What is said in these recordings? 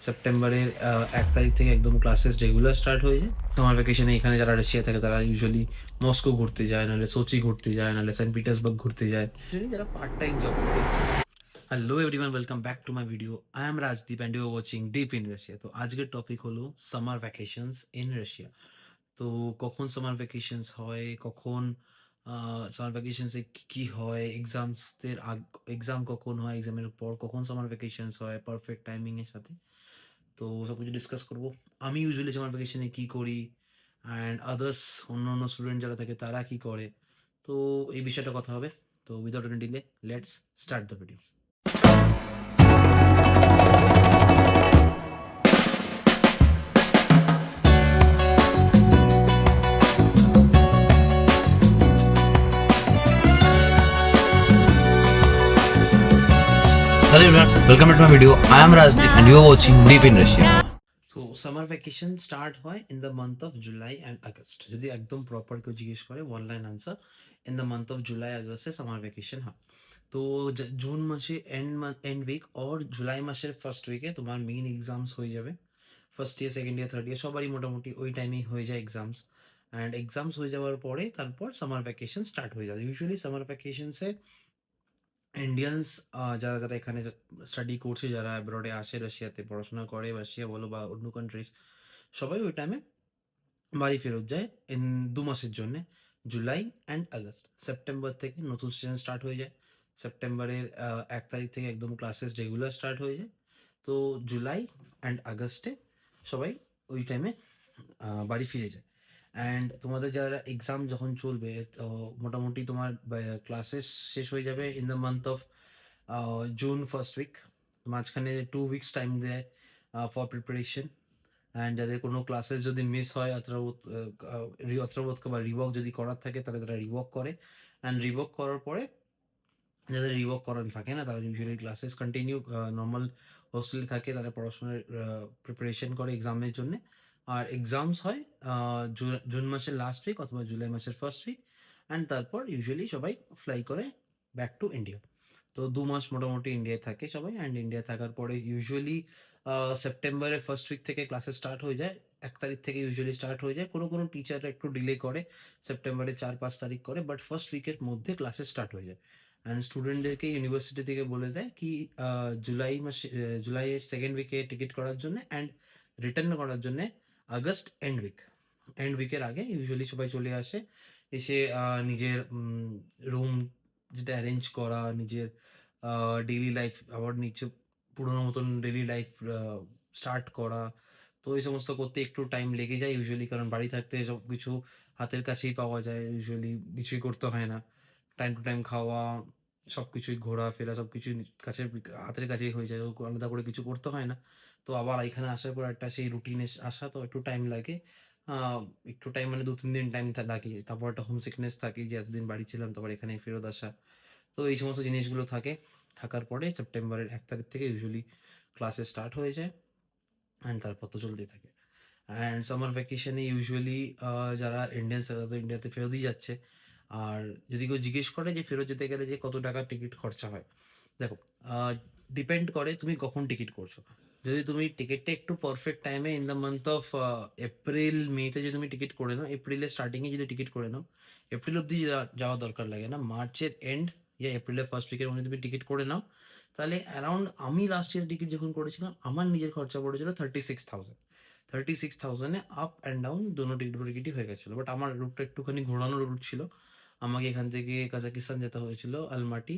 সেপ্টেম্বরের ১ তারিখ থেকে একদম ক্লাসেস রেগুলার স্টার্ট হয়ে যায়। সামার ভ্যাকেশনে এখানে যারা রাশিয়া থাকে তারা ইউজুয়ালি মস্কো ঘুরতে যায়, নাহলে সোচি ঘুরতে যায়, নাহলে সেন্ট পিটার্সবার্গ ঘুরতে যায়। ইউজুয়ালি যারা পার্ট টাইম জব করে। Hello everyone, welcome back to my video. I am Rajdeep and you are watching Deep in Russia. তো আজকের টপিক হলো সামার ভ্যাকেশনস ইন রাশিয়া। তো কখন সামার ভ্যাকেশনস হয়, কখন সামার ভ্যাকেশনসে কি কি হয়, এক্সাম কখন হয়, এক্সামের পর কখন সামার ভ্যাকেশনস হয় পারফেক্ট টাইমিং এর সাথে। তো সব কিছু ডিসকাস করবো। আমি ইউজুয়ালি সামার ভ্যাকেশনে কি করি অ্যান্ড আদার্স অন্য স্টুডেন্ট যারা থাকে তারা কি করে, তো এই বিষয়টা কথা হবে। তো without any delay let's start the video. Hello everyone, welcome back to my video. I am Rajdeep and you are watching Deep in Russia. So summer vacation start হয় in the month of July and August. যদি একদম proper কেউ জিজ্ঞেস করে, one line answer, in the month of July আগস্টে summer vacation হয়। তো June মাসে এন্ড উইক অর জুলাই মাসের ফার্স্ট উইকে তোমার মেইন এক্সামস হয়ে যাবে। First year, second year, third year সবারই মোটামুটি ওই টাইমেই হয়ে যায় এক্সামস। অ্যান্ড এক্সামস হয়ে যাওয়ার পরে তারপর সামার ভ্যাকেশন স্টার্ট হয়ে যায়। ইউজুয়ালি সামার ভ্যাকেশনসে ইন্ডিয়ানস যারা যারা এখানে স্টাডি করছে, যারা অ্যাব্রডে আসে রাশিয়াতে পড়াশোনা করে, রাশিয়া বলো বা অন্য কান্ট্রিজ, সবাই ওই টাইমে বাড়ি ফেরত যায় ইন ২ মাসের জন্যে। July and August. সেপ্টেম্বর থেকে নতুন সেশন স্টার্ট হয়ে যায়। সেপ্টেম্বরের ১ তারিখ থেকে একদম ক্লাসেস রেগুলার স্টার্ট হয়ে যায়। তো জুলাই অ্যান্ড আগস্টে সবাই ওই টাইমে বাড়ি ফিরে যায়। অ্যান্ড তোমাদের যারা এক্সাম যখন চলবে, তো মোটামুটি তোমার ক্লাসেস শেষ হয়ে যাবে in the month of June first week. মাঝখানে 2 উইকস টাইম দেয় ফর প্রিপারেশন। অ্যান্ড যাদের কোনো ক্লাসেস যদি মিস হয়, অত্রবোধ বা রিওয়ার্ক যদি করার থাকে তাহলে তারা রিওয়ার্ক করে। অ্যান্ড রিওয়ার্ক করার পরে যাদের রিওয়ার্ক করার থাকে না, তারা ইউজুয়ালি ক্লাসেস কন্টিনিউ নর্মাল হোস্টেলে থাকে, তারা পড়াশোনার প্রিপারেশন করে এক্সামের জন্যে। আর এক্সামস হয় জুন মাসের লাস্ট উইক অথবা জুলাই মাসের ফার্স্ট উইক। অ্যান্ড তারপর ইউজুয়ালি সবাই ফ্লাই করে ব্যাক টু ইন্ডিয়া। তো ২ মাস মোটামুটি ইন্ডিয়ায় থাকে সবাই। অ্যান্ড ইন্ডিয়ায় থাকার পরে ইউজুয়ালি সেপ্টেম্বরের ফার্স্ট উইক থেকে ক্লাসেস স্টার্ট হয়ে যায়। ১ তারিখ থেকে ইউজুয়ালি স্টার্ট হয়ে যায়। কোনো টিচাররা একটু ডিলে করে, সেপ্টেম্বরের ৪-৫ তারিখ করে, বাট ফার্স্ট উইকের মধ্যে ক্লাসেস স্টার্ট হয়ে যায়। অ্যান্ড স্টুডেন্টদেরকে ইউনিভার্সিটি থেকে বলে দেয় কি জুলাইয়ের সেকেন্ড উইকে টিকিট করার জন্য, অ্যান্ড রিটার্ন করার জন্য আগস্ট এন্ড উইকের আগে ইউজুয়ালি সবাই চলে আসে। এসে নিজের রুম যেটা অ্যারেঞ্জ করা, নিজের ডেইলি লাইফ আবার নিচে পুরোনো মতন ডেইলি লাইফ স্টার্ট করা। তো এই সমস্ত করতে একটু টাইম লেগে যায় ইউজুয়ালি, কারণ বাড়ি থাকতে সব কিছু হাতের কাছেই পাওয়া যায়। ইউজুয়ালি কিছুই করতে হয় না। টাইম টু টাইম খাওয়া, সবকিছুই ঘোরাফেরা সবকিছুই হাতের কাছেই হয়ে যায়। আলাদা করে কিছু করতে হয় না। তো আবার এখানে আসার পর একটা সেই রুটিনে আসা, তো একটু টাইম লাগে। আ একটু টাইম মানে ২-৩ দিন টাইম লাগে। তারপর একটা হোম সিকনেস থাকে যে এতদিন বাড়ি ছিলাম, তারপর এখানে ফেরত আসা। তো এই সমস্ত জিনিসগুলো থাকে। থাকার পরে সেপ্টেম্বরের ১ তারিখ থেকে ইউজুয়ালি ক্লাসেস স্টার্ট হয়ে যায়। অ্যান্ড তারপর তো চলতেই থাকে। অ্যান্ড সামার ভ্যাকেশনে ইউজুয়ালি যারা ইন্ডিয়ানস তারা তো ইন্ডিয়াতে ফেরতই যাচ্ছে। আর যদি কেউ জিজ্ঞেস করে যে ফেরত যেতে গেলে যে কত টাকা টিকিট খরচা হয়, দেখো, ডিপেন্ড করে তুমি কখন টিকিট করছো। যদি তুমি টিকিটটা একটু পারফেক্ট টাইমে in the month of April মেতে যদি তুমি টিকিট করে নাও, এপ্রিলের স্টার্টিংয়ে যদি টিকিট করে নাও, এপ্রিল অব্দি যাওয়া দরকার লাগে না, মার্চের এন্ড ইয়া এপ্রিলের ফার্স্ট উইকের মধ্যে তুমি টিকিট করে নাও, তাহলে অ্যারাউন্ড, আমি লাস্ট ইয়ার টিকিট যখন করেছিলাম আমার নিজের খরচা পড়েছিল 36,000 আপ অ্যান্ড ডাউন দুটো টিকিটই হয়ে গেছিলো। বাট আমার রুটটা একটুখানি ঘোরানোর রুট ছিল। আমাকে এখান থেকে কাজাকিস্তান যেতে হয়েছিল, আলমাটি,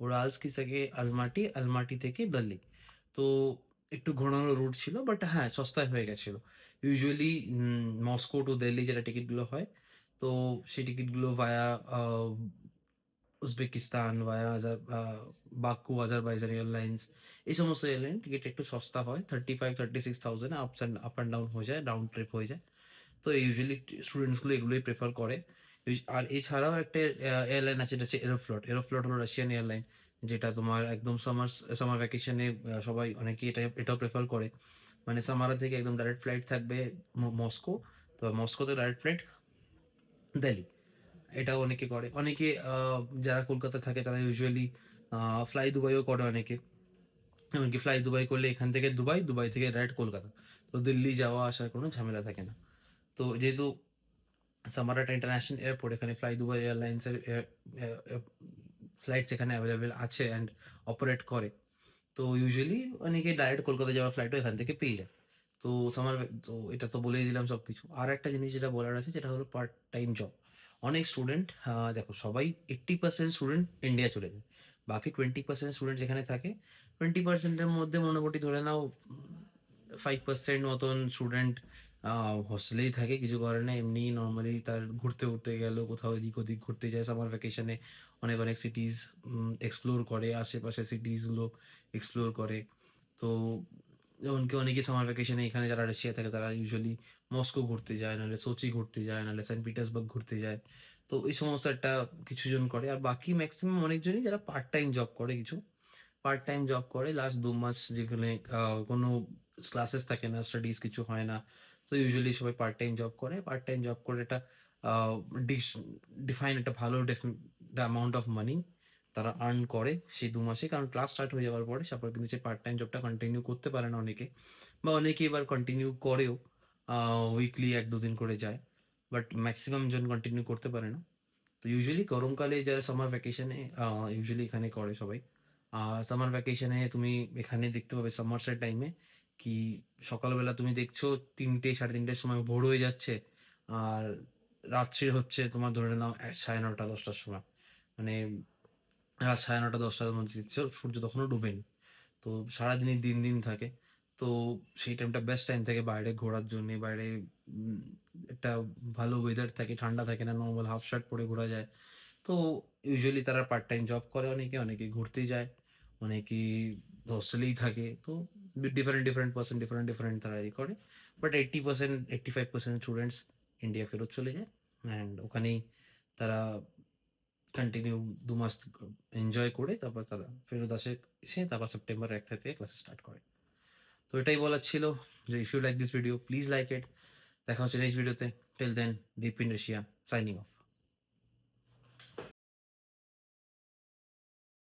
উরালস্ক থেকে আলমাটি, আলমাটি থেকে দিল্লি। তো একটু ঘোরানো রুট ছিল, বাট হ্যাঁ, সস্তায় হয়ে গেছিলো। ইউজুয়ালি মস্কো টু দিল্লি যেটা টিকিটগুলো হয়, তো সেই টিকিটগুলো ভায়া উজবেকিস্তান, ভায়া বাকু, আজারবাইজান এয়ারলাইন্স, এই সমস্ত এয়ারলাইন টিকিট একটু সস্তা হয়। 35-36,000 আপ অ্যান্ড ডাউন হয়ে যায়, রাউন্ড ট্রিপ হয়ে যায়। তো ইউজুয়ালি স্টুডেন্টসগুলো এগুলোই প্রেফার করে। আর এছাড়াও একটা এয়ারলাইন আছে, যেটা হচ্ছে এরোফ্লট হলো রাশিয়ান এয়ারলাইন, যেটা তোমার একদম সামার ভ্যাকেশনে সবাই অনেকে এটাও প্রেফার করে। মানে সামারা থেকে একদম ডাইরেক্ট ফ্লাইট থাকবে মস্কো, তো মস্কোতে ডাইরেক্ট ফ্লাইট দিল্লি। এটাও অনেকে করে। অনেকে যারা কলকাতায় থাকে তারা ইউজুয়ালি ফ্লাই দুবাইও করে অনেকে। এমনকি ফ্লাই দুবাই করলে এখান থেকে দুবাই, দুবাই থেকে ডাইরেক্ট কলকাতা। তো দিল্লি যাওয়া আসার কোনো ঝামেলা থাকে না। তো যেহেতু সামার ইন্টারন্যাশনাল এয়ারপোর্ট, এখানে ফ্লাই দুবাই এয়ারলাইন্সের ফ্লাইটস এখানে অ্যাভেলেবেল আছে অ্যান্ড অপারেট করে। তো ইউজুয়ালি অনেকে ডাইরেক্ট কলকাতা যাওয়ার ফ্লাইটও এখান থেকে পেয়ে যায়। তো সামার তো এটা তো বলেই দিলাম সবকিছু। আর একটা জিনিস যেটা বলার আছে সেটা হলো পার্ট টাইম জব। অনেক স্টুডেন্ট দেখো সবাই 80% স্টুডেন্ট ইন্ডিয়া চলে যায়। বাকি 20% স্টুডেন্ট যেখানে থাকে, 20% এর মধ্যে মোটামুটি ধরে নাও 5% মতন স্টুডেন্ট হস্টেলেই থাকে, কিছু করে না। এমনি নরমালি তার ঘুরতে গেল, কোথাও এদিক ওদিক ঘুরতে যায় সামার ভ্যাকেশনে। অনেক সিটিজ এক্সপ্লোর করে, আশেপাশে সিটিজগুলো এক্সপ্লোর করে। তো যেমনকি অনেকে সামার ভ্যাকেশনে এখানে যারা রাশিয়া থাকে তারা ইউজুয়ালি মস্কো ঘুরতে যায়, নাহলে সোচি ঘুরতে যায়, নাহলে সেন্ট পিটার্সবার্গ ঘুরতে যায়। তো এই সমস্ত একটা কিছুজন করে। আর বাকি ম্যাক্সিমাম অনেকজনই যারা পার্ট টাইম জব করে, কিছু পার্ট টাইম জব করে লাস্ট 2 মাস, যেখানে কোনো ক্লাসেস থাকে না, স্টাডিজ কিছু হয় না। তো ইউজুয়ালি সবাই পার্ট টাইম জব করে। পার্ট টাইম জব করে একটা আ ডিস ডিফাইন একটা ভালো অ্যামাউন্ট অফ মানি তারা আর্ন করে সেই 2 মাসে। কারণ ক্লাস স্টার্ট হয়ে যাওয়ার পরে তারপর কিন্তু সেই পার্ট টাইম জবটা কন্টিনিউ করতে পারে না অনেকে। বা অনেকে এবার কন্টিনিউ করেও, উইকলি ১-২ দিন করে যায়। বাট মেক্সিমাম জন কন্টিনিউ করতে পারে না। তো ইউজুয়ালি গরমকালে যারা সামার ভ্যাকেশনে ইউজুয়ালি এখানে করে সবাই। সামার ভ্যাকেশনে তুমি এখানে দেখতে পাবে সামার্সের টাইমে কি সকালবেলা তুমি দেখছো ৩টে ৩:৩০ সময় ভোর হয়ে যাচ্ছে। আর রাত্রি হচ্ছে তোমার ধরে নাও ৯:৩০-১০টার সময়। মানে রাত ৯:৩০-১০টার মধ্যে দেখছো সূর্য তখনও ডোবেনি। তো সারাদিনই দিন থাকে। তো সেই টাইমটা বেস্ট টাইম থাকে বাইরে ঘোরার জন্যে। বাইরে উম একটা ভালো ওয়েদার থাকে, ঠান্ডা থাকে না, নরমাল হাফ শার্ট পরে ঘোরা যায়। তো ইউজুয়ালি তারা পার্ট টাইম জব করে অনেকে ঘুরতে যায়, অনেকেই হস্টেলেই থাকে। তো ডিফারেন্ট পারসন ডিফারেন্ট তারা করে। বাট 80% 85% স্টুডেন্টস ইন্ডিয়া ফেরত চলে যায়। অ্যান্ড ওখানেই তারা কন্টিনিউ ২ মাস এনজয় করে তারপর তারা ফেরত আসে। এসে তারপর সেপ্টেম্বর ১ থেকে ক্লাস স্টার্ট করে। তো এটাই বলার ছিল যে if you like this video please like it. দেখা হচ্ছে নেক্সট ভিডিওতে। Till then Deep in Asia signing of.